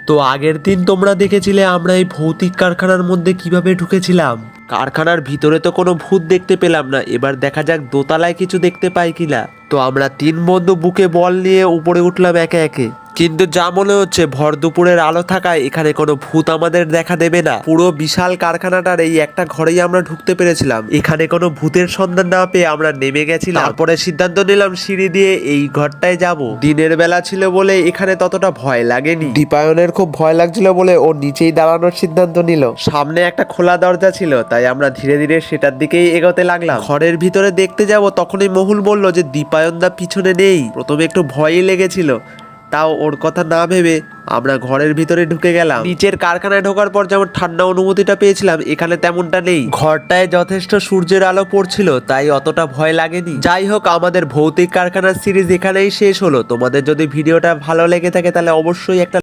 তো আগের দিন তোমরা দেখেছিলে আমরা এই ভৌতিক কারখানার মধ্যে কিভাবে ঢুকেছিলাম। কারখানার ভিতরে তো কোনো ভূত দেখতে পেলাম না, এবার দেখা যাক দোতলায় কিছু দেখতে পাই কিনা। তো আমরা 3 বন্ধু বুকে বল নিয়ে উপরে উঠলাম একে একে, কিন্তু যা মনে হচ্ছে ভর দুপুরের আলো থাকায় এখানে কোনো ভূত আমাদের দেখা দেবে না। পুরো বিশাল কারখানাটার এই একটা ঘরেই আমরা ঢুকতে পেরেছিলাম। এখানে কোনো ভূতের সন্ধান না পেয়ে আমরা নেমে গেছিলাম। তারপরে সিদ্ধান্ত নিলাম সিঁড়ি দিয়ে এই ঘরটায় যাব। দিনের বেলা ছিল বলে এখানে ততটা ভয় লাগেনি। দীপায়নের খুব ভয় লাগছিল বলে ও নিচেই দাঁড়ানোর সিদ্ধান্ত নিল। সামনে একটা খোলা দরজা ছিল, তাই আমরা ধীরে ধীরে সেটার দিকেই এগোতে লাগলাম। ঘরের ভিতরে দেখতে যাব তখনই মহুল বলল যে দীপায়ন দা পিছনে নেই। প্রথমে একটু ভয়ই লেগেছিল, তাও ওর কথা না ভেবে আমরা ঘরের ভিতরে ঢুকে গেলাম। নিচের কারখানায় ঢোকার পর যেমন ঠান্ডা অনুভূতিটা পেয়েছিলাম এখানে তেমনটা নেই। ঘরটায় যথেষ্ট সূর্যের আলো পড়ছিল, তাই অতটা ভয় লাগেনি। যাই হোক, আমাদের ভৌতিক কারখানার সিরিজ এখানেই শেষ হলো। তোমাদের যদি ভিডিওটা ভালো লেগে থাকে তাহলে অবশ্যই একটা